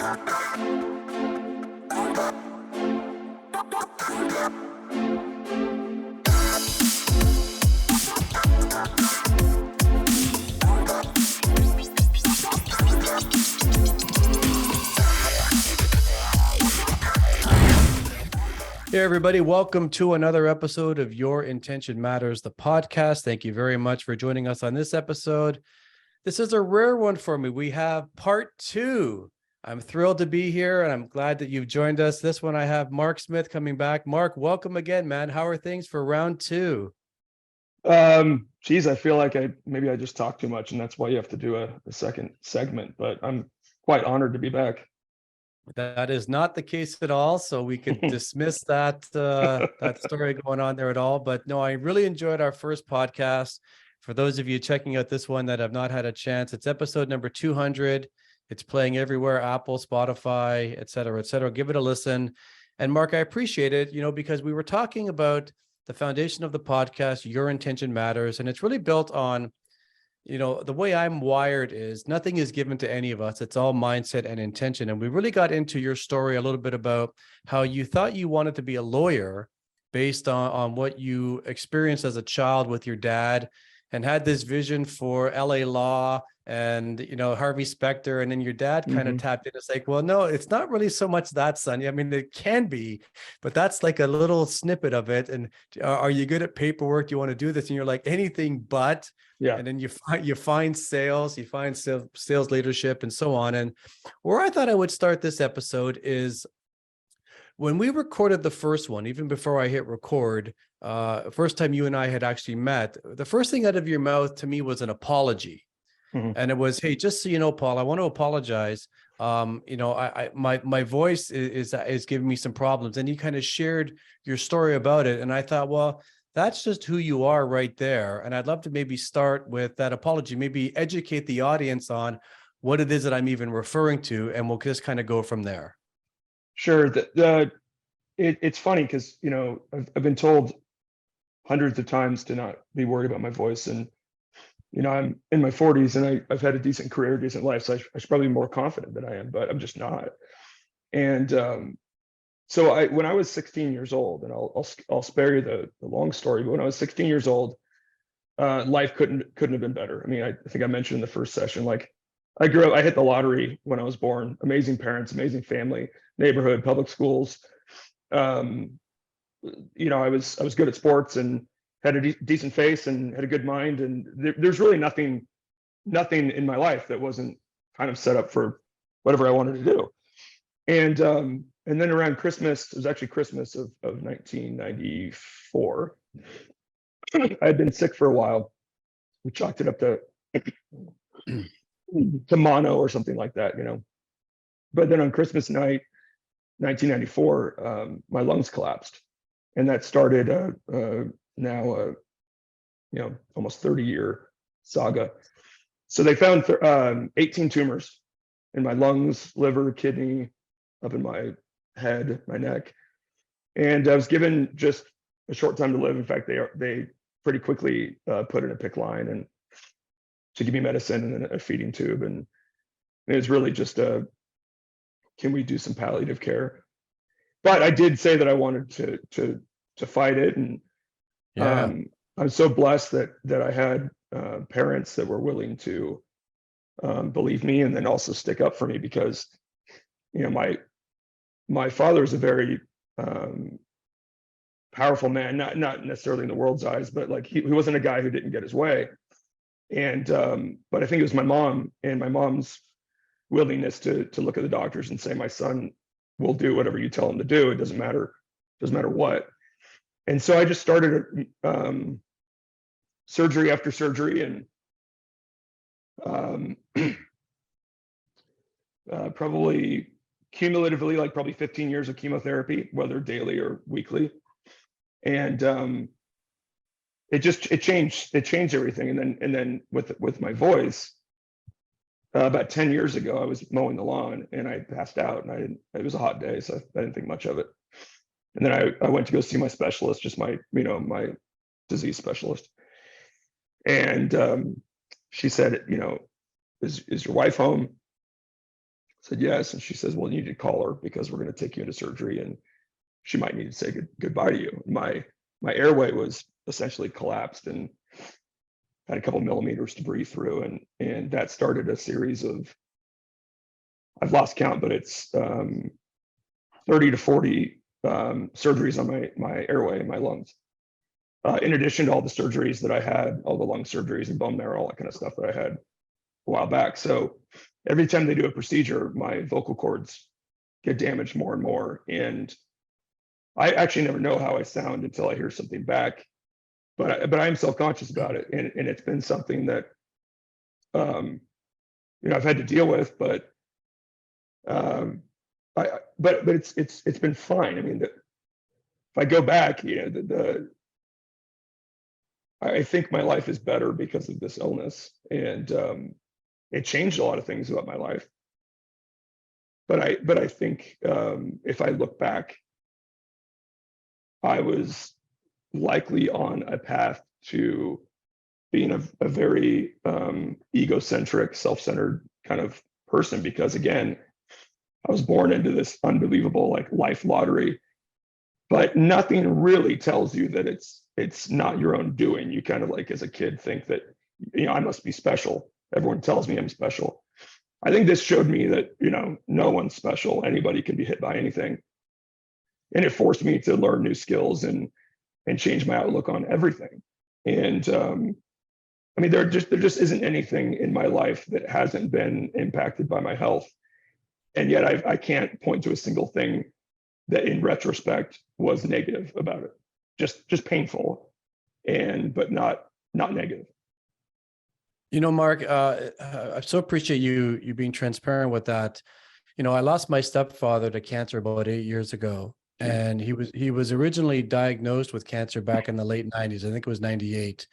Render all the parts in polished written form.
Hey, everybody. Welcome to another episode of Your Intention Matters, the podcast. Thank you very much for joining us on this episode. This is a rare one for me. We have part two. I'm thrilled to be here, and I'm glad that you've joined us. This one, I have Mark Smith coming back. Mark, welcome again, man. How are things for round two? Geez, I feel like maybe I just talked too much, and that's why you have to do a second segment, but I'm quite honored to be back. That is not the case at all. So we could dismiss that story going on there at all. But no, I really enjoyed our first podcast. For those of you checking out this one that have not had a chance, it's episode number 200. It's playing everywhere, Apple, Spotify, et cetera, et cetera. Give it a listen. And Mark, I appreciate it, because we were talking about the foundation of the podcast, Your Intention Matters. And it's really built on, the way I'm wired is nothing is given to any of us. It's all mindset and intention. And we really got into your story a little bit about how you thought you wanted to be a lawyer based on what you experienced as a child with your dad, and had this vision for LA law and, Harvey Specter. And then your dad kind of tapped in. It's like, well, no, it's not really so much that, son. I mean, it can be, but that's like a little snippet of it. And are you good at paperwork? Do you want to do this? And you're like, anything but. Yeah. And then you find sales, sales leadership, and so on. And where I thought I would start this episode is when we recorded the first one, even before I hit record, first time you and I had actually met, the first thing out of your mouth to me was an apology. And it was, hey, just so you know, Paul, I want to apologize. My voice is giving me some problems. And you kind of shared your story about it. And I thought, well, that's just who you are right there. And I'd love to maybe start with that apology, maybe educate the audience on what it is that I'm even referring to, and we'll just kind of go from there. Sure. It's funny because, I've been told hundreds of times to not be worried about my voice. And, I'm in my 40s and I've had a decent career, decent life. So I should probably be more confident than I am, but I'm just not. And so when I was 16 years old, and I'll spare you the long story, but when I was 16 years old, life couldn't have been better. I mean, I think I mentioned in the first session, like I hit the lottery when I was born. Amazing parents, amazing family, neighborhood, public schools. I was good at sports and had a decent face and had a good mind. And there's really nothing in my life that wasn't kind of set up for whatever I wanted to do. And then around Christmas, it was actually Christmas of 1994. I had been sick for a while. We chalked it up to mono or something like that, But then on Christmas night, 1994, my lungs collapsed, and that started now almost 30-year saga. So they found 18 tumors in my lungs, liver, kidney, up in my head, my neck, and I was given just a short time to live. In fact, they pretty quickly put in a PICC line and to give me medicine and then a feeding tube, and it was really just can we do some palliative care? But I did say that I wanted to fight it, and I'm so blessed that I had parents that were willing to believe me and then also stick up for me, because my father is a very powerful man, not necessarily in the world's eyes, but like he wasn't a guy who didn't get his way. And but I think it was my mom and my mom's willingness to look at the doctors and say, my son will do whatever you tell him to do. It doesn't matter what. And so I just started surgery after surgery, and probably cumulatively, like probably 15 years of chemotherapy, whether daily or weekly. And it changed everything. And then with my voice, about 10 years ago, I was mowing the lawn and I passed out, and it was a hot day, so I didn't think much of it. And then I went to go see my specialist, just my disease specialist. And she said, is your wife home? said yes. And she says, well, you need to call her because we're going to take you into surgery and she might need to say goodbye to you. My airway was essentially collapsed and had a couple millimeters to breathe through. And that started a series of, I've lost count, but it's 30 to 40 surgeries on my airway and my lungs. In addition to all the surgeries that I had, all the lung surgeries and bone marrow, all that kind of stuff that I had a while back. So every time they do a procedure, my vocal cords get damaged more and more. And I actually never know how I sound until I hear something back, but I'm self-conscious about it. And it's been something that, I've had to deal with, but it's been fine. I mean, if I go back, I think my life is better because of this illness, and it changed a lot of things about my life. But I think if I look back, I was likely on a path to being a very egocentric, self-centered kind of person, because again, I was born into this unbelievable life lottery, but nothing really tells you that it's not your own doing. You kind of as a kid think that, I must be special. Everyone tells me I'm special. I think this showed me that, no one's special. Anybody can be hit by anything. And it forced me to learn new skills and change my outlook on everything. And I mean, there just isn't anything in my life that hasn't been impacted by my health. And yet I can't point to a single thing that in retrospect was negative about it. Just painful, but not negative. Mark, I so appreciate you being transparent with that. I lost my stepfather to cancer about 8 years ago, and he was originally diagnosed with cancer back in the late 90s. I think it was 98.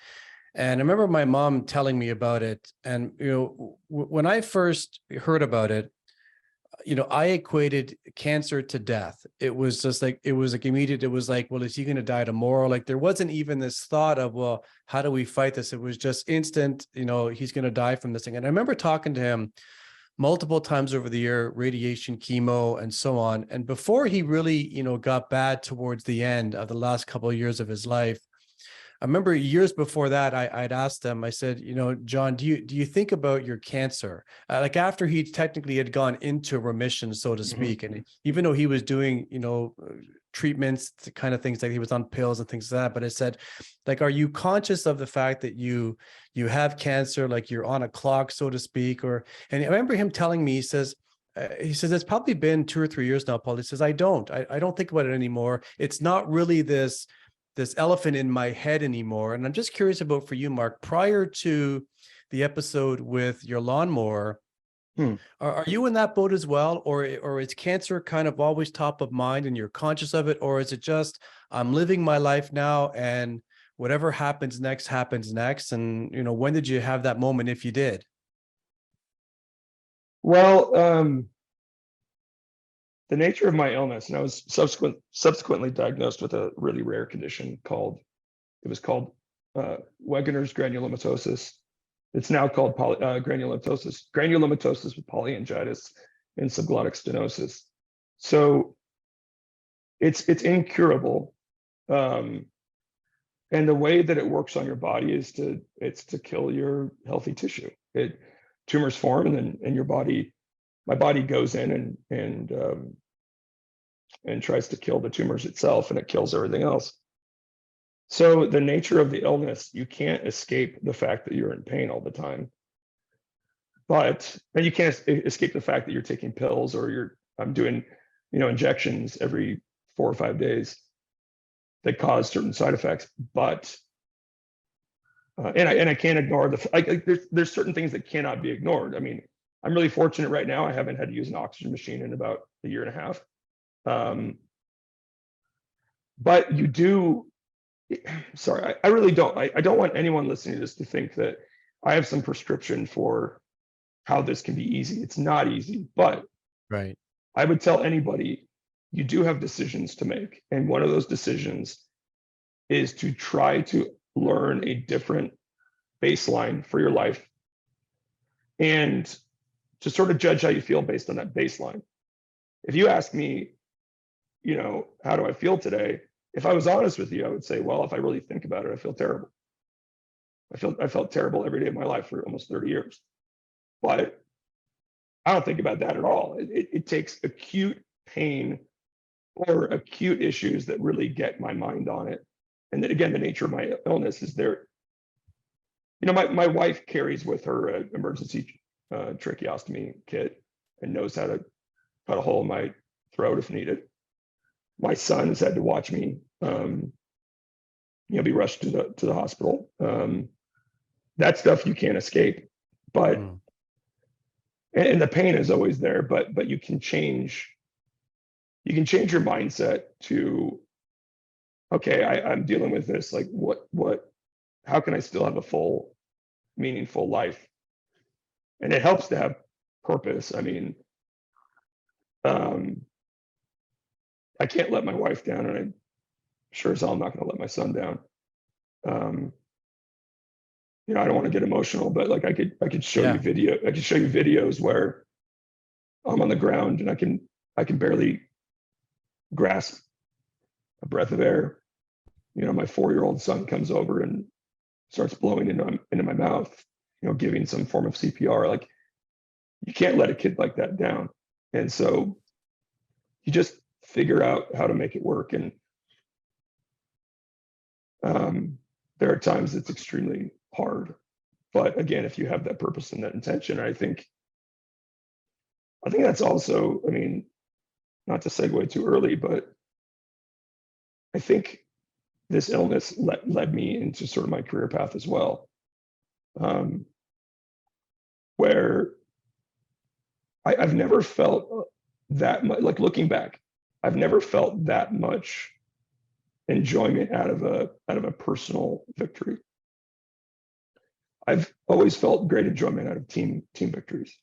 And I remember my mom telling me about it. And, when I first heard about it, I equated cancer to death. It was just it was immediate. It was well, is he going to die tomorrow? There wasn't even this thought of, well, how do we fight this? It was just instant, he's going to die from this thing. And I remember talking to him multiple times over the year, radiation, chemo, and so on. And before he really, got bad towards the end of the last couple of years of his life, I remember years before that, I'd asked him, I said, John, do you think about your cancer? After he technically had gone into remission, so to speak. And even though he was doing, treatments, the kind of things he was on pills and things like that. But I said, are you conscious of the fact that you have cancer, you're on a clock, so to speak? And I remember him telling me, he says, it's probably been 2 or 3 years now, Paul. He says, I don't think about it anymore. It's not really this elephant in my head anymore. And I'm just curious about for you, Mark, prior to the episode with your lawnmower, are you in that boat as well? Or is cancer kind of always top of mind and you're conscious of it? Or is it just, I'm living my life now and whatever happens next happens next? And, when did you have that moment, if you did? Well, the nature of my illness, and I was subsequently diagnosed with a really rare condition called Wegener's granulomatosis. It's now called granulomatosis with polyangiitis and subglottic stenosis. So it's incurable, and the way that it works on your body is to kill your healthy tissue. Tumors form, and my body goes in and tries to kill the tumors itself, and it kills everything else. So the nature of the illness, you can't escape the fact that you're in pain all the time. And you can't escape the fact that you're taking pills or I'm doing, injections every 4 or 5 days that cause certain side effects. But I can't ignore there's certain things that cannot be ignored. I mean, I'm really fortunate right now. I haven't had to use an oxygen machine in about 1.5 years. But you do. Sorry, I really don't. I don't want anyone listening to this to think that I have some prescription for how this can be easy. It's not easy, but right. I would tell anybody you do have decisions to make. And one of those decisions is to try to learn a different baseline for your life. And to sort of judge how you feel based on that baseline. If you ask me, how do I feel today? If I was honest with you, I would say, well, if I really think about it, I feel terrible. I felt terrible every day of my life for almost 30 years. But I don't think about that at all. It takes acute pain or acute issues that really get my mind on it. And then again, the nature of my illness is there. My wife carries with her an emergency tracheostomy kit and knows how to cut a hole in my throat if needed. My son has had to watch me, be rushed to the hospital. That stuff you can't escape, but and the pain is always there. But you can change your mindset to, okay, I'm dealing with this. Like, how can I still have a full, meaningful life? And it helps to have purpose. I mean, I can't let my wife down, and I'm sure as hell I'm not going to let my son down. I don't want to get emotional, but like I could show you videos where I'm on the ground and I can barely grasp a breath of air. My 4-year-old son comes over and starts blowing into my mouth, giving some form of CPR. Like, you can't let a kid like that down. And so you just figure out how to make it work. And there are times it's extremely hard. But again, if you have that purpose and that intention, I think that's also, I mean, not to segue too early, but I think this illness led me into sort of my career path as well, where I've never felt that much, like looking back, I've never felt that much enjoyment out of a personal victory. I've always felt great enjoyment out of team victories.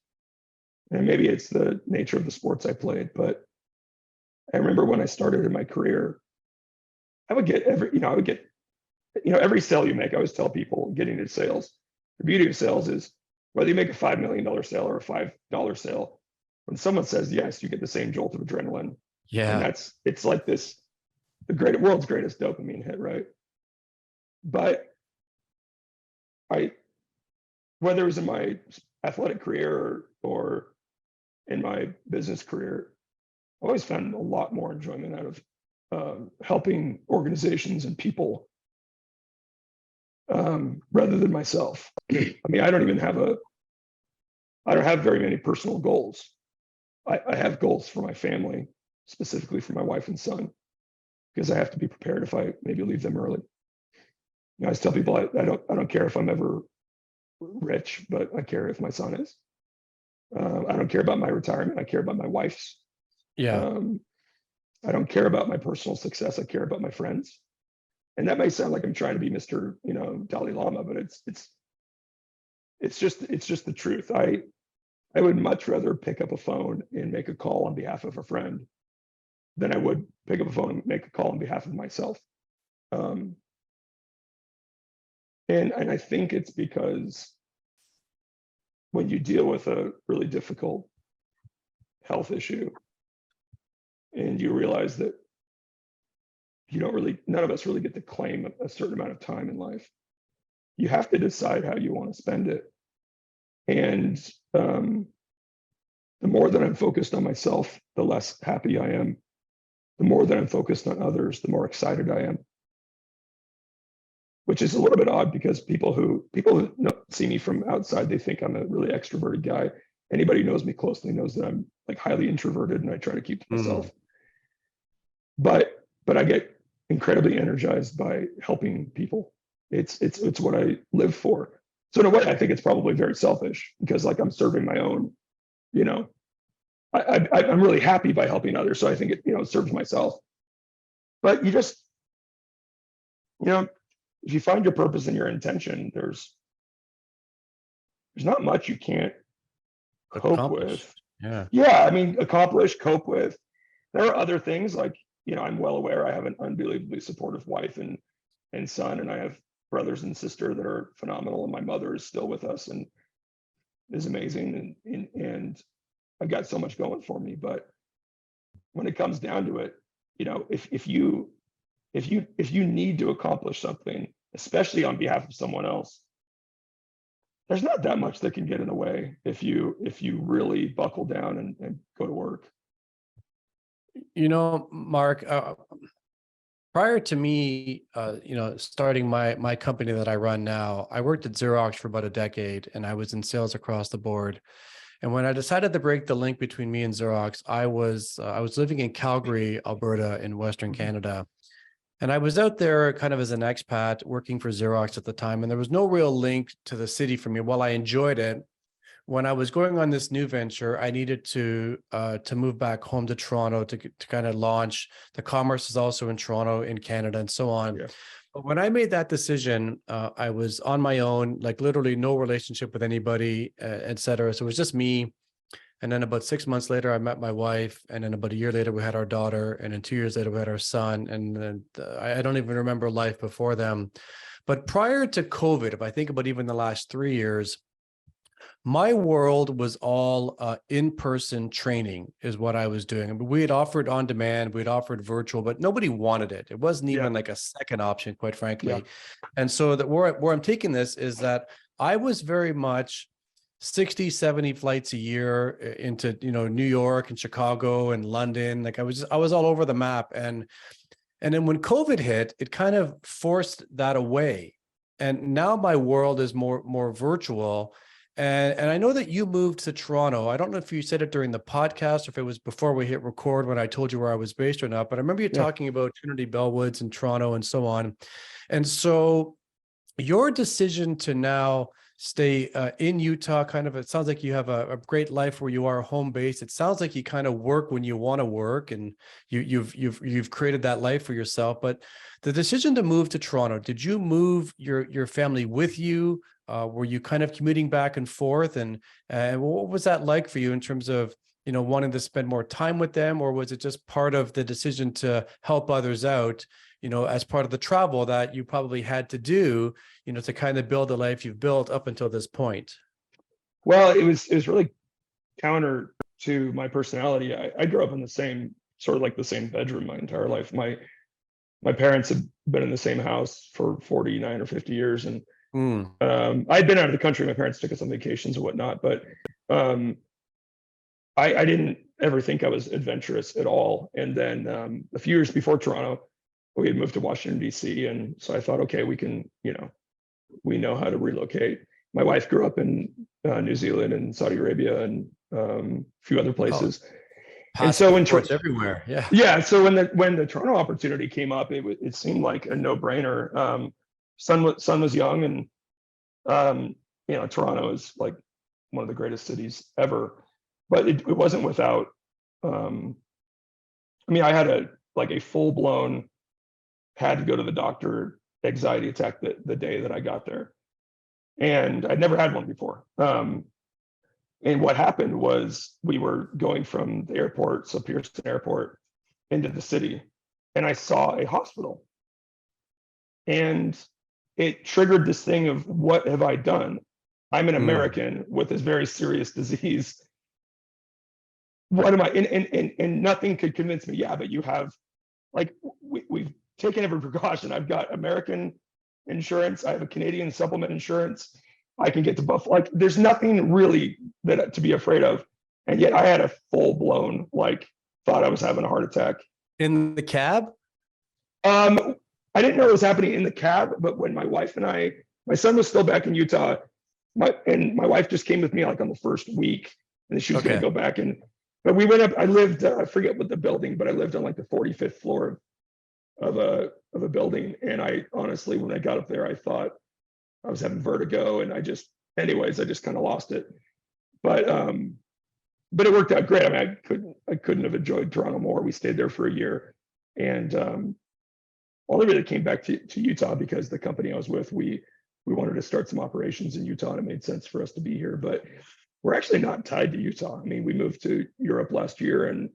And maybe it's the nature of the sports I played, but I remember when I started in my career, I would get every sale you make. I always tell people getting into sales, the beauty of sales is whether you make a $5 million sale or a $5 sale, when someone says yes, you get the same jolt of adrenaline. Yeah. And it's like the world's greatest dopamine hit, right? But whether it was in my athletic career or in my business career, I always found a lot more enjoyment out of helping organizations and people rather than myself. I mean, I don't have very many personal goals. I have goals for my family, specifically for my wife and son, because I have to be prepared if I maybe leave them early. I always tell people I don't care if I'm ever rich, but I care if my son is. I don't care about my retirement. I care about my wife's. Yeah. I don't care about my personal success. I care about my friends. And that may sound like I'm trying to be Mr. Dalai Lama, but it's just the truth. I would much rather pick up a phone and make a call on behalf of a friend than I would pick up a phone and make a call on behalf of myself. And I think it's because when you deal with a really difficult health issue and you realize that none of us really get to claim a certain amount of time in life, you have to decide how you want to spend it. And the more that I'm focused on myself, the less happy I am. The more that I'm focused on others, the more excited I am. Which is a little bit odd because people who see me from outside, they think I'm a really extroverted guy. Anybody who knows me closely knows that I'm like highly introverted and I try to keep to myself. But I get incredibly energized by helping people. It's what I live for. So in a way, I think it's probably very selfish because like I'm serving my own, I'm really happy by helping others. So I think it serves myself. But you just, if you find your purpose and your intention, there's not much you can't cope with. Yeah. I mean, cope with. There are other things like, I'm well aware I have an unbelievably supportive wife and son, and I have brothers and sister that are phenomenal, and my mother is still with us. And is amazing, and I've got so much going for me. But when it comes down to it, if you need to accomplish something, especially on behalf of someone else, there's not that much that can get in the way if you really buckle down and go to work. Mark, prior to me, starting my company that I run now, I worked at Xerox for about a decade, and I was in sales across the board. And when I decided to break the link between me and Xerox, I was living in Calgary, Alberta, in Western Mhm. Canada. And I was out there kind of as an expat working for Xerox at the time, and there was no real link to the city for me. While I enjoyed it, when I was going on this new venture, I needed to move back home to Toronto to kind of launch. The commerce is also in Toronto, in Canada, and so on. Yeah. But when I made that decision, I was on my own, like literally no relationship with anybody, et cetera. So it was just me. And then about 6 months later, I met my wife. And then about a year later, we had our daughter. And then 2 years later, we had our son. And then I don't even remember life before them. But prior to COVID, if I think about even the last 3 years, my world was all in-person training is what I was doing. I mean, we had offered on demand, we'd offered virtual, but nobody wanted it. It wasn't Yeah. even like a second option, quite Yeah. frankly. And so that where I'm taking this is that I was very much 60, 70 flights a year into, New York and Chicago and London. Like I was all over the map. And then when COVID hit, it kind of forced that away. And now my world is more virtual. And I know that you moved to Toronto. I don't know if you said it during the podcast or if it was before we hit record when I told you where I was based or not, but I remember you Yeah. talking about Trinity Bellwoods and Toronto and so on. And so your decision to now stay in Utah, kind of, it sounds like you have a great life where you are home based. It sounds like you kind of work when you want to work, and you've created that life for yourself. But the decision to move to Toronto, did you move your family with you? Were you kind of commuting back and forth, and what was that like for you in terms of wanting to spend more time with them, or was it just part of the decision to help others out? As part of the travel that you probably had to do, to kind of build the life you've built up until this point. Well, it was really counter to my personality. I grew up in the same sort of like the same bedroom my entire life. My parents have been in the same house for 49 or 50 years, and I'd been out of the country. My parents took us on vacations and whatnot, but um, I didn't ever think I was adventurous at all. And then a few years before Toronto, we had moved to Washington D.C., and so I thought, okay, we know how to relocate. My wife grew up in New Zealand and Saudi Arabia and a few other places. And so Passports everywhere. Yeah. yeah, so when the Toronto opportunity came up, it seemed like a no brainer. Son was young, and Toronto is like one of the greatest cities ever, but it wasn't without. I had a full blown, had to go to the doctor anxiety attack the day that I got there, and I'd never had one before. And what happened was we were going from the airport, so Pearson Airport, into the city, and I saw a hospital, and it triggered this thing of, what have I done? I'm an American with this very serious disease. What am I? And nothing could convince me. Yeah, but you have, we've taken every precaution. I've got American insurance. I have a Canadian supplement insurance. I can get to Buffalo. Like, there's nothing really that to be afraid of. And yet I had a full blown, thought I was having a heart attack. In the cab? I didn't know it was happening in the cab, but when my wife and my son was still back in Utah, my wife just came with me on the first week, and then she was going to go back. But we went up. I lived, I forget what the building, but I lived on the 45th floor of a building. And I honestly, when I got up there, I thought I was having vertigo, and I just kind of lost it. But it worked out great. I couldn't have enjoyed Toronto more. We stayed there for a year, and only really came back to Utah because the company I was with, we wanted to start some operations in Utah, and it made sense for us to be here. But we're actually not tied to Utah. We moved to Europe last year, and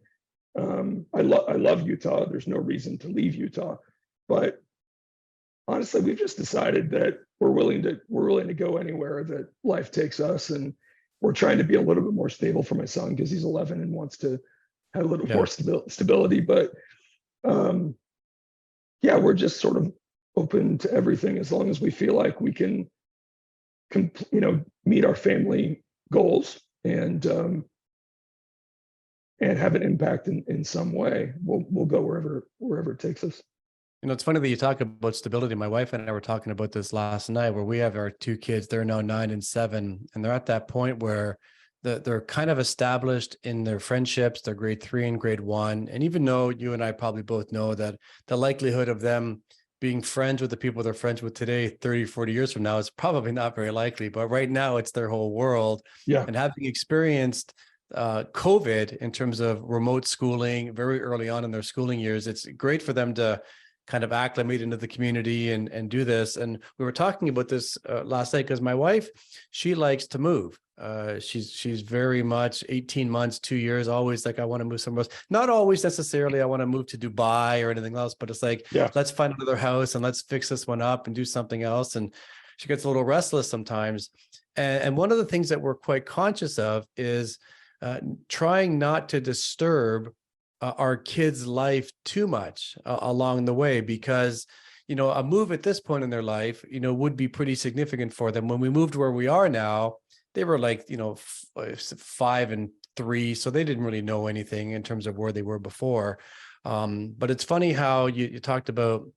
I love Utah. There's no reason to leave Utah, but honestly, we've just decided that we're willing to go anywhere that life takes us, and we're trying to be a little bit more stable for my son because he's 11 and wants to have a little Yeah. more stability. But yeah, we're just sort of open to everything as long as we feel like we can meet our family goals and have an impact in some way. We'll go wherever it takes us. It's funny that you talk about stability. My wife and I were talking about this last night, where we have our two kids. They're now 9 and 7, and they're at that point where they're kind of established in their friendships. They're grade 3 and grade 1. And even though you and I probably both know that the likelihood of them being friends with the people they're friends with today, 30, 40 years from now, is probably not very likely. But right now, it's their whole world. Yeah. And having experienced COVID in terms of remote schooling very early on in their schooling years, it's great for them to kind of acclimate into the community and do this. And we were talking about this last night because my wife, she likes to move. She's very much 18 months, 2 years, always like, I want to move somewhere else. Not always necessarily I want to move to Dubai or anything else, but it's like, let's find another house and let's fix this one up and do something else. And she gets a little restless sometimes. And one of the things that we're quite conscious of is trying not to disturb our kids' life too much along the way, because a move at this point in their life would be pretty significant for them. When we moved where we are now, they were like 5 and 3, so they didn't really know anything in terms of where they were before. But it's funny how you talked about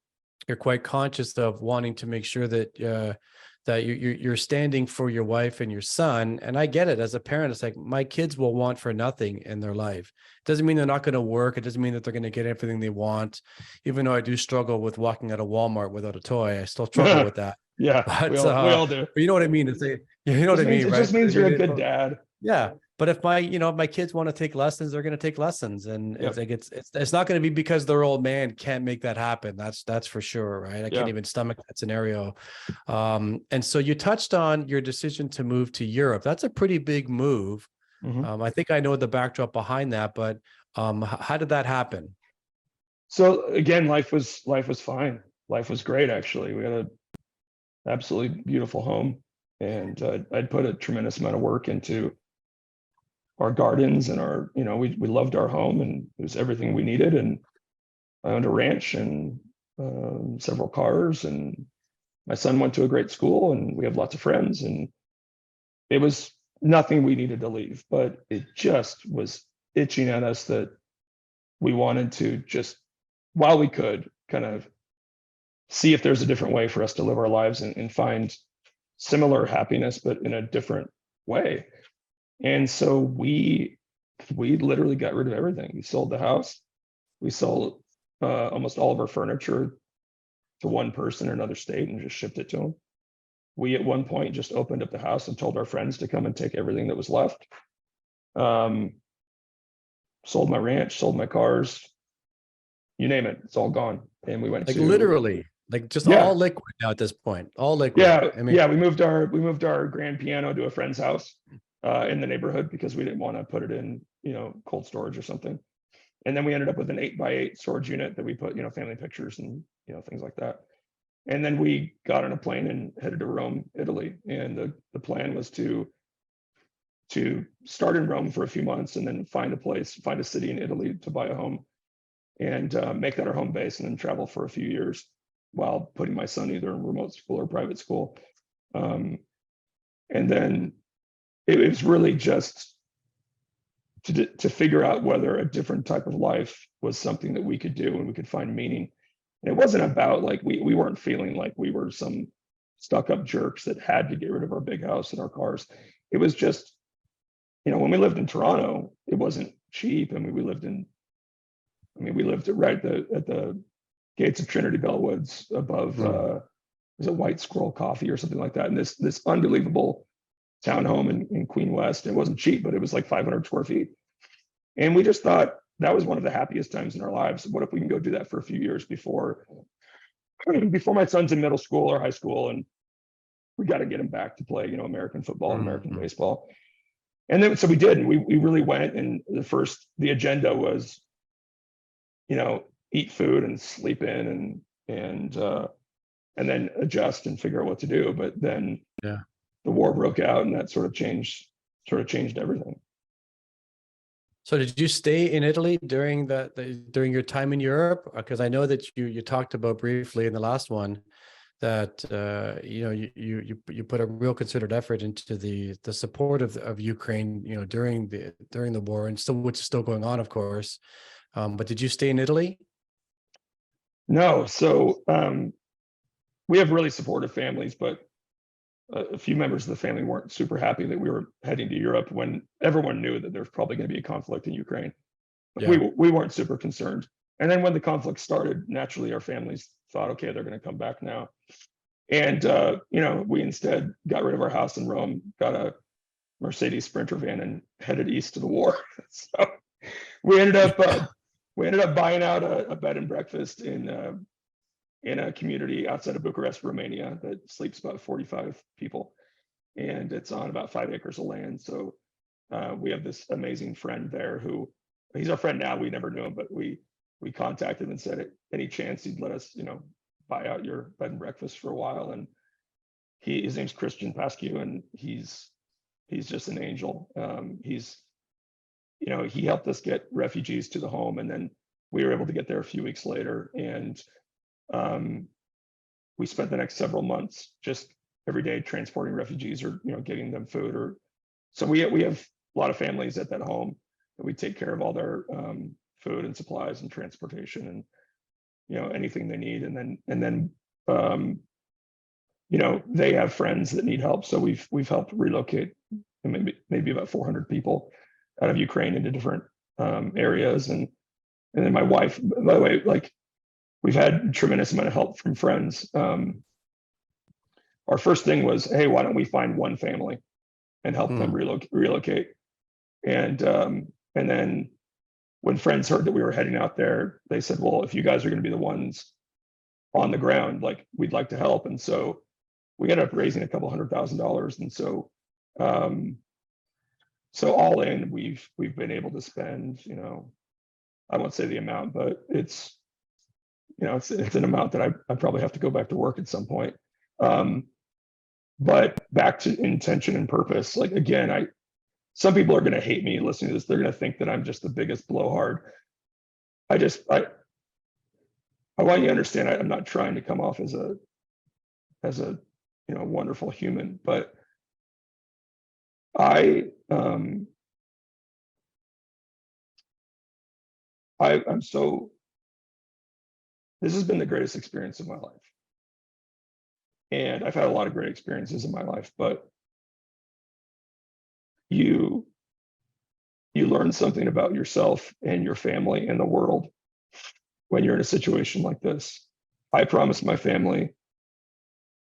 you're quite conscious of wanting to make sure that that you're standing for your wife and your son. And I get it. As a parent, it's like, my kids will want for nothing in their life. It doesn't mean they're not going to work. It doesn't mean that they're going to get everything they want. Even though I do struggle with walking out of Walmart without a toy, I still struggle with that. Yeah, but we all do. But you know what I mean? It's like, you know what I mean, right? It just means you're a good dad. Yeah. But if my kids want to take lessons, they're going to take lessons. And it's like, it's not going to be because their old man can't make that happen. That's for sure. Right. I can't even stomach that scenario. And so you touched on your decision to move to Europe. That's a pretty big move. Mm-hmm. I think I know the backdrop behind that, but how did that happen? So again, life was fine. Life was great. Actually, we had an absolutely beautiful home, and I'd put a tremendous amount of work into our gardens and our, we loved our home, and it was everything we needed. And I owned a ranch and several cars, and my son went to a great school, and we have lots of friends, and it was nothing we needed to leave, but it just was itching at us that we wanted to just, while we could, kind of see if there's a different way for us to live our lives and find similar happiness, but in a different way. And so we literally got rid of everything. We sold the house. We sold almost all of our furniture to one person in another state and just shipped it to them. We at one point just opened up the house and told our friends to come and take everything that was left. Sold my ranch, sold my cars, you name it, it's all gone. And we went literally, just all liquid now at this point, all liquid. Yeah, we moved our grand piano to a friend's house in the neighborhood because we didn't want to put it in, cold storage or something. And then we ended up with an 8x8 storage unit that we put, family pictures and, things like that. And then we got on a plane and headed to Rome, Italy. And the plan was to start in Rome for a few months and then find a city in Italy to buy a home and make that our home base, and then travel for a few years while putting my son either in remote school or private school. And then it was really just to figure out whether a different type of life was something that we could do and we could find meaning. And it wasn't about like, we weren't feeling like we were some stuck up jerks that had to get rid of our big house and our cars. It was just, when we lived in Toronto, it wasn't cheap. I mean, we lived right at the gates of Trinity Bellwoods above, was it White Squirrel Coffee or something like that. And this unbelievable townhome in Queen West. It wasn't cheap, but it was like 500 square feet. And we just thought that was one of the happiest times in our lives. What if we can go do that for a few years before my son's in middle school or high school, and we got to get him back to play, American football and American baseball. And then, so we did, and we really went. And the agenda was, eat food and sleep in and then adjust and figure out what to do. But then the war broke out, and that sort of changed sort of changed everything. So did you stay in Italy during during your time in Europe? Because I know that you talked about briefly in the last one that you know you put a real considered effort into the support of Ukraine, you know, during the war, and still, which is still going on, of course. But did you stay in Italy? No, so we have really supportive families, but a few members of the family weren't super happy that we were heading to Europe when everyone knew that there's probably going to be a conflict in Ukraine. Yeah. We weren't super concerned. And then when the conflict started, naturally our families thought, okay, they're going to come back now. And you know, we instead got rid of our house in Rome, got a Mercedes Sprinter van, and headed east to the war. So we ended up buying out a bed and breakfast in a community outside of Bucharest, Romania, that sleeps about 45 people, and it's on about 5 acres of land. So we have this amazing friend there who, he's our friend now. We never knew him, but we contacted him and said, any chance he'd let us, you know, buy out your bed and breakfast for a while. And his name's Christian Pascu, and he's just an angel. He's, you know, he helped us get refugees to the home, and then we were able to get there a few weeks later. And we spent the next several months just every day transporting refugees, or, you know, getting them food. Or so we have a lot of families at that home that we take care of all their food and supplies and transportation, and, you know, anything they need. And then you know, they have friends that need help. So we've helped relocate maybe about 400 people out of Ukraine into different areas. And then my wife, by the way, like, we've had a tremendous amount of help from friends. Our first thing was, hey, why don't we find one family and help them relocate? And then when friends heard that we were heading out there, they said, well, if you guys are going to be the ones on the ground, like, we'd like to help. And so we ended up raising a couple $100,000. And so so all in, we've been able to spend, you know, I won't say the amount, but it's, you know, it's an amount that I probably have to go back to work at some point. But back to intention and purpose, like, again, some people are going to hate me listening to this. They're going to think that I'm just the biggest blowhard. I want you to understand, I'm not trying to come off as a you know, wonderful human, but I'm so, this has been the greatest experience of my life. And I've had a lot of great experiences in my life, but you learn something about yourself and your family and the world when you're in a situation like this. I promised my family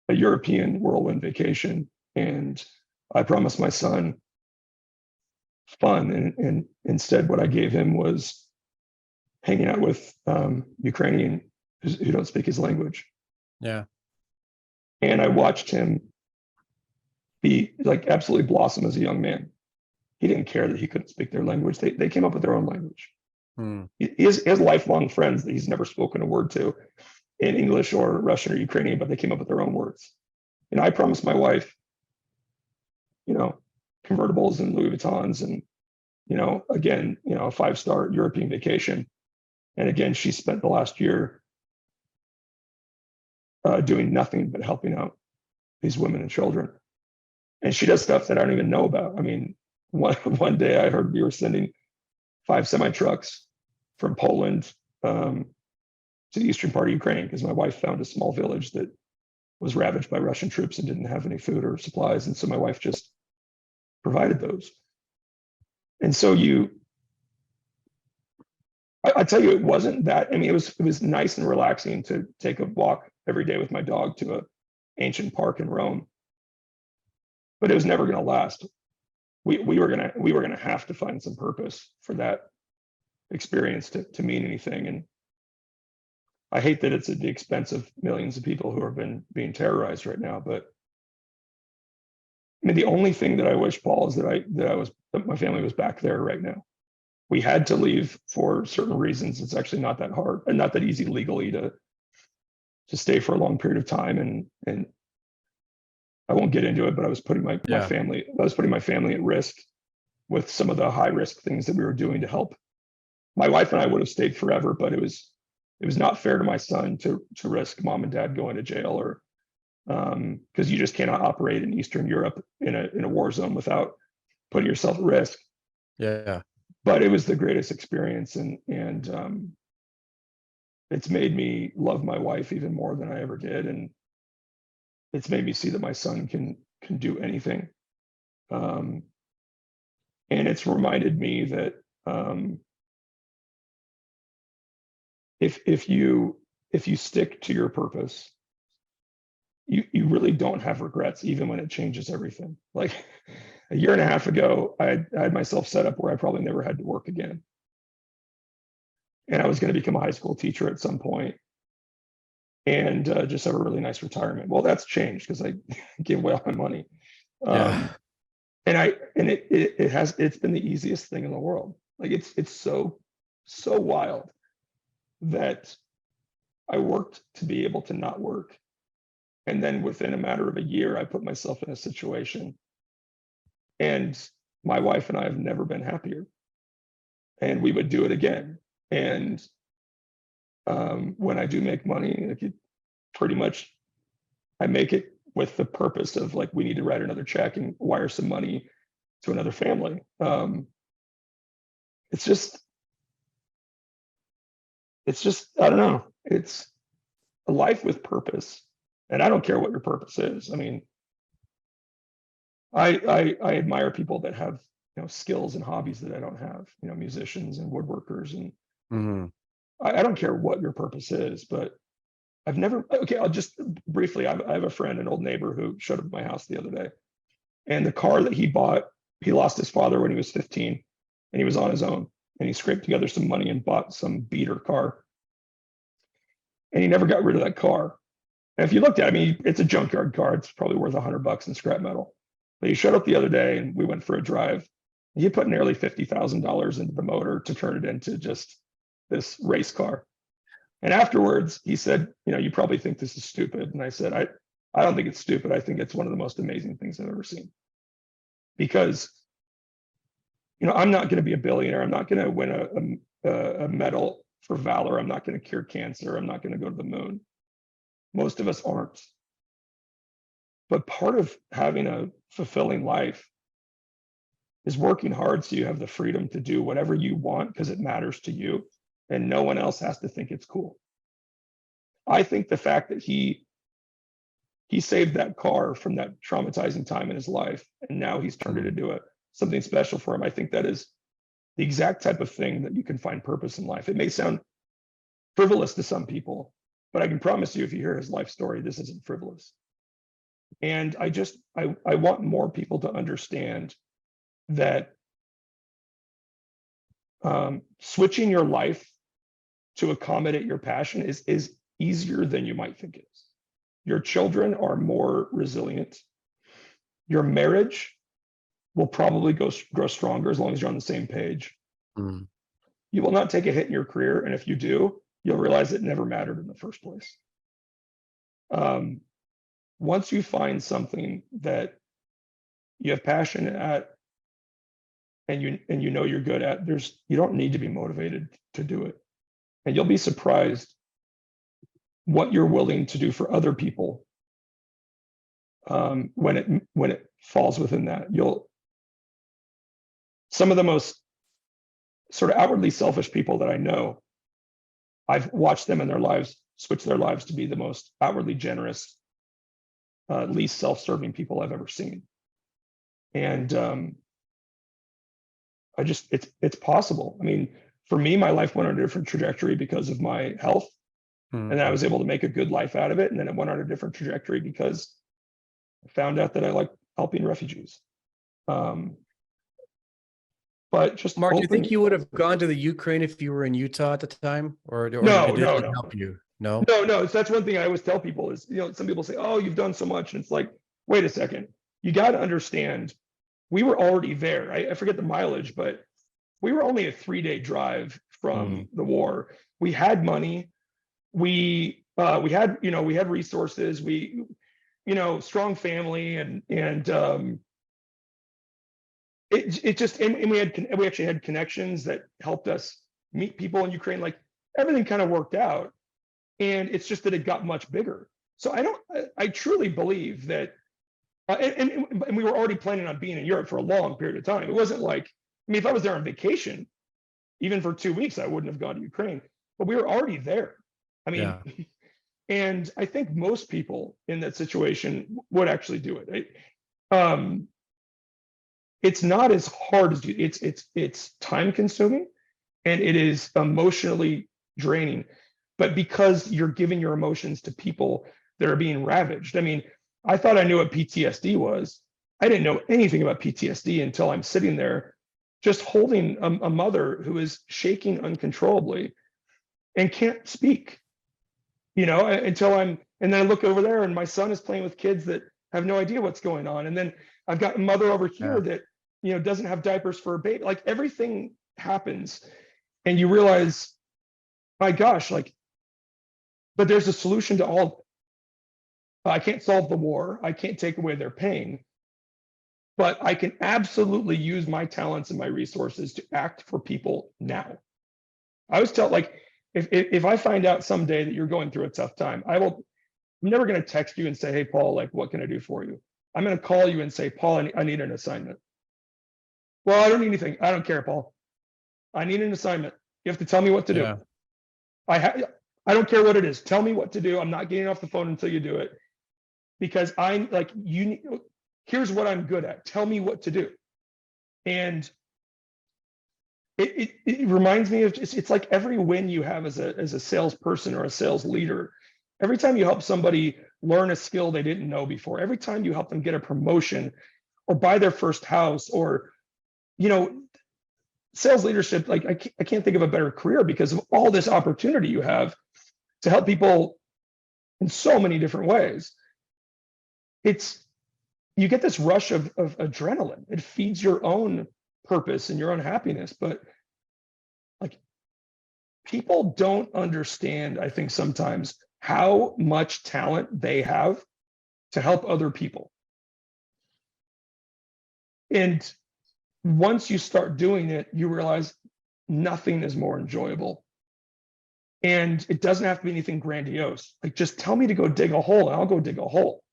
a European whirlwind vacation, and I promised my son fun, and instead what I gave him was hanging out with Ukrainian who don't speak his language. Yeah. And I watched him be, like, absolutely blossom as a young man. He didn't care that he couldn't speak their language. They came up with their own language. He has lifelong friends that he's never spoken a word to in English or Russian or Ukrainian, but they came up with their own words. And I promised my wife, you know, convertibles and Louis Vuittons, and, you know, again, you know, a 5-star European vacation. And again, she spent the last year doing nothing but helping out these women and children. And she does stuff that I don't even know about. I mean, one day I heard we were sending 5 semi-trucks from Poland to the eastern part of Ukraine, because my wife found a small village that was ravaged by Russian troops and didn't have any food or supplies. And so my wife just provided those. And so I tell you, it wasn't that, I mean, it was nice and relaxing to take a walk every day with my dog to an ancient park in Rome, but it was never going to last. We were gonna have to find some purpose for that experience to mean anything. And I hate that it's at the expense of millions of people who have been being terrorized right now. But I mean, the only thing that I wish, Paul, is that my family was back there right now. We had to leave for certain reasons. It's actually not that hard and not that easy legally to stay for a long period of time. And I won't get into it, but I was putting my family at risk with some of the high risk things that we were doing to help. My wife and I would have stayed forever, but it was not fair to my son to risk mom and dad going to jail, or because you just cannot operate in Eastern Europe in a war zone without putting yourself at risk. Yeah. But it was the greatest experience, and it's made me love my wife even more than I ever did, and it's made me see that my son can do anything. And it's reminded me that if you stick to your purpose, you really don't have regrets, even when it changes everything. Like a year and a half ago, I had myself set up where I probably never had to work again. And I was going to become a high school teacher at some point and just have a really nice retirement. Well, that's changed because I gave away all my money. Yeah. And it's been the easiest thing in the world. Like it's so wild that I worked to be able to not work. And then within a matter of a year, I put myself in a situation, and my wife and I have never been happier, and we would do it again. And when I do make money, like pretty much I make it with the purpose of like, we need to write another check and wire some money to another family. It's just, I don't know. It's a life with purpose. And I don't care what your purpose is. I mean, I admire people that have, skills and hobbies that I don't have, musicians and woodworkers. And I don't care what your purpose is, but I've never, okay, I'll just briefly, I have a friend, an old neighbor, who showed up at my house the other day. And the car that he bought, he lost his father when he was 15, and he was on his own. And he scraped together some money and bought some beater car. And he never got rid of that car. And if you looked at it, I mean, it's a junkyard car. It's probably worth $100 in scrap metal. But he showed up the other day and we went for a drive. He put nearly $50,000 into the motor to turn it into just this race car. And afterwards, he said, you probably think this is stupid. And I said, I don't think it's stupid. I think it's one of the most amazing things I've ever seen. Because, I'm not going to be a billionaire. I'm not going to win a medal for valor. I'm not going to cure cancer. I'm not going to go to the moon. Most of us aren't. But part of having a fulfilling life is working hard so you have the freedom to do whatever you want because it matters to you, and no one else has to think it's cool. I think the fact that he saved that car from that traumatizing time in his life, and now he's turned it into something special for him. I think that is the exact type of thing that you can find purpose in life. It may sound frivolous to some people, but I can promise you, if you hear his life story, this isn't frivolous. And I want more people to understand that switching your life to accommodate your passion is easier than you might think it is. Your children are more resilient. Your marriage will probably grow stronger as long as you're on the same page. You will not take a hit in your career, and if you do, you'll realize it never mattered in the first place. Once you find something that you have passion at, and you're good at, you don't need to be motivated to do it. And you'll be surprised what you're willing to do for other people when it falls within that. Some of the most sort of outwardly selfish people that I know, I've watched them in their lives switch their lives to be the most outwardly generous, least self-serving people I've ever seen. And it's possible. I mean, for me, my life went on a different trajectory because of my health. And then I was able to make a good life out of it. And then it went on a different trajectory because I found out that I like helping refugees. But just Mark, do you think you would have gone to the Ukraine if you were in Utah at the time, or did it help you? No. So that's one thing I always tell people is, some people say, "Oh, you've done so much," and it's like, wait a second, you got to understand, we were already there. I forget the mileage, but we were only a 3-day drive from the war. We had money. We had resources. We strong family, and it just, and we actually had connections that helped us meet people in Ukraine. Like everything kind of worked out, and it's just that it got much bigger. So I truly believe that, and we were already planning on being in Europe for a long period of time. It wasn't like, I mean, if I was there on vacation, even for 2 weeks, I wouldn't have gone to Ukraine, but we were already there. I mean, Yeah. and I think most people in that situation would actually do it. Um, it's not as hard as it's time consuming, and it is emotionally draining, but because you're giving your emotions to people that are being ravaged. I mean, I thought I knew what PTSD was. I didn't know anything about PTSD until I'm sitting there just holding a mother who is shaking uncontrollably and can't speak, until and then I look over there and my son is playing with kids that have no idea what's going on. And then I've got a mother over here Yeah. that, doesn't have diapers for a baby. Like everything happens and you realize, my gosh, like, but there's a solution to all of it. I can't solve the war. I can't take away their pain, but I can absolutely use my talents and my resources to act for people now. I always tell, like, if I find out someday that you're going through a tough time, I'm never going to text you and say, hey, Paul, like, what can I do for you? I'm going to call you and say, Paul, I need an assignment. Well, I don't need anything. I don't care, Paul. I need an assignment. You have to tell me what to do. Yeah. I don't care what it is. Tell me what to do. I'm not getting off the phone until you do it, because I'm like, here's what I'm good at. Tell me what to do. And it reminds me of, it's like every win you have as a salesperson or a sales leader. Every time you help somebody learn a skill they didn't know before, every time you help them get a promotion or buy their first house, or, sales leadership, like I can't think of a better career because of all this opportunity you have to help people in so many different ways. You get this rush of adrenaline. It feeds your own purpose and your own happiness. But like, people don't understand, I think, sometimes how much talent they have to help other people. And once you start doing it, you realize nothing is more enjoyable. And it doesn't have to be anything grandiose. Like, just tell me to go dig a hole and I'll go dig a hole.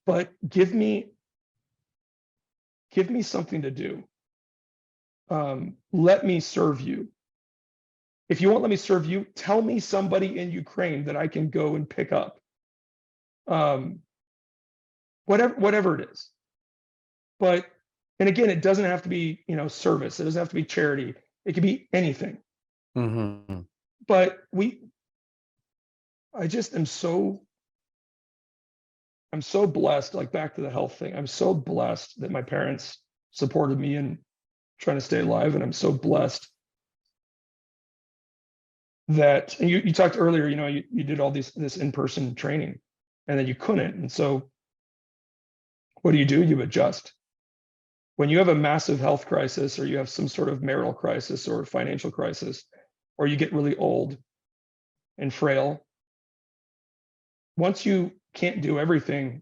But give me something to do. Let me serve you. If you won't let me serve you, tell me somebody in Ukraine that I can go and pick up. Whatever it is. But, and again, it doesn't have to be, service. It doesn't have to be charity. It could be anything. Mm-hmm. But I just am I'm so blessed, like back to the health thing. I'm so blessed that my parents supported me in trying to stay alive. And I'm so blessed that, and you talked earlier, you did all this in-person training and then you couldn't. And so what do? You adjust. When you have a massive health crisis, or you have some sort of marital crisis or financial crisis, or you get really old and frail, once you can't do everything,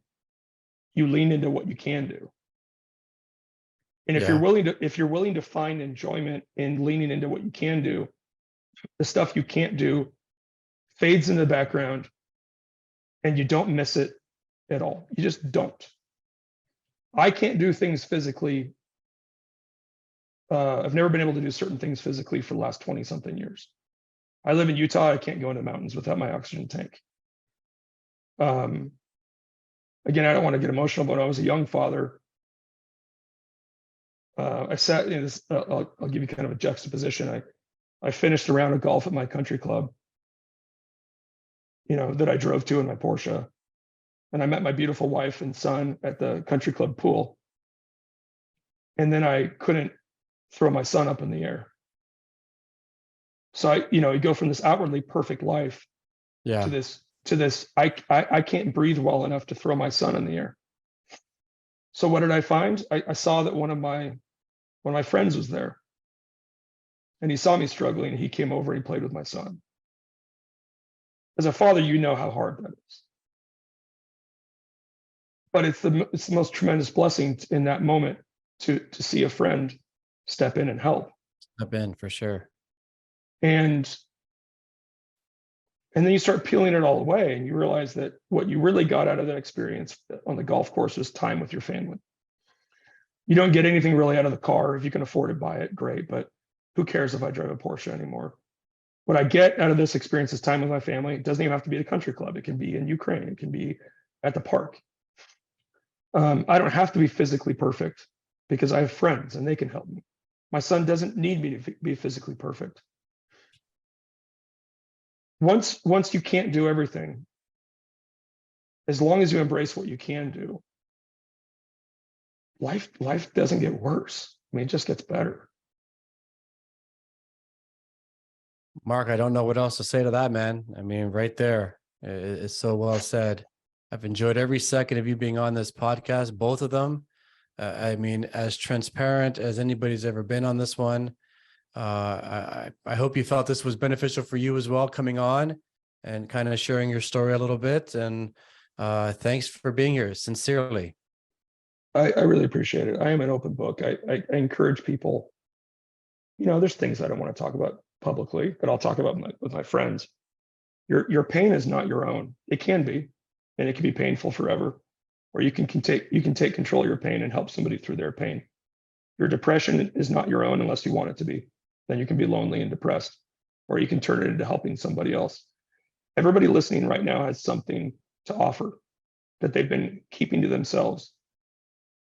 you lean into what you can do. And if you're willing to find enjoyment in leaning into what you can do, the stuff you can't do fades in the background and you don't miss it at all. You just don't. I can't do things physically. I've never been able to do certain things physically for the last 20 something years. I live in Utah. I can't go into the mountains without my oxygen tank. Again, I don't want to get emotional, but when I was a young father, I sat in this, I'll give you kind of a juxtaposition. I finished a round of golf at my country club, that I drove to in my Porsche. And I met my beautiful wife and son at the country club pool. And then I couldn't throw my son up in the air. So you go from this outwardly perfect life to this, I can't breathe well enough to throw my son in the air. So what did I find? I saw that one of my friends was there. And he saw me struggling, and he came over and he played with my son. As a father, how hard that is. But it's the most tremendous blessing in that moment to see a friend step in and help. Step in for sure. And then you start peeling it all away and you realize that what you really got out of that experience on the golf course was time with your family. You don't get anything really out of the car. If you can afford to buy it, great, but who cares if I drive a Porsche anymore? What I get out of this experience is time with my family. It doesn't even have to be at a country club. It can be in Ukraine. It can be at the park. I don't have to be physically perfect because I have friends and they can help me. My son doesn't need me to be physically perfect. Once you can't do everything, as long as you embrace what you can do, life doesn't get worse. I mean, it just gets better. Mark, I don't know what else to say to that, man. I mean, right there, it's so well said. I've enjoyed every second of you being on this podcast, both of them. I mean, as transparent as anybody's ever been on this one. I hope you felt this was beneficial for you as well, coming on and kind of sharing your story a little bit. And thanks for being here, sincerely. I really appreciate it. I am an open book. I encourage people, there's things I don't want to talk about publicly, but I'll talk about with my friends. Your pain is not your own. It can be, and it can be painful forever. Or you can take control of your pain and help somebody through their pain. Your depression is not your own unless you want it to be. Then you can be lonely and depressed, or you can turn it into helping somebody else. Everybody listening right now has something to offer that they've been keeping to themselves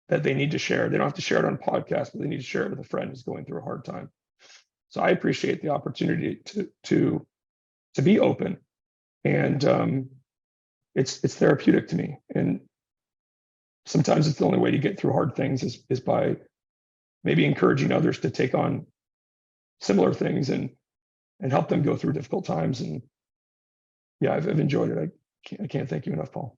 that they need to share. They don't have to share it on a podcast, but they need to share it with a friend who's going through a hard time. So I appreciate the opportunity to be open, and it's therapeutic to me. And sometimes it's the only way to get through hard things is by maybe encouraging others to take on similar things and help them go through difficult times. And yeah, I've enjoyed it. I can't thank you enough, Paul.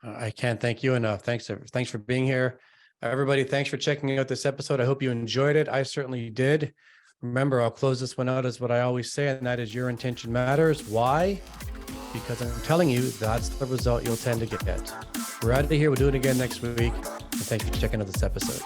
I can't thank you enough. Thanks for being here. Everybody, thanks for checking out this episode. I hope you enjoyed it. I certainly did. Remember, I'll close this one out as what I always say, and that is your intention matters. Why? Because I'm telling you, that's the result you'll tend to get. We're out of here. We'll do it again next week. And thanks for checking out this episode.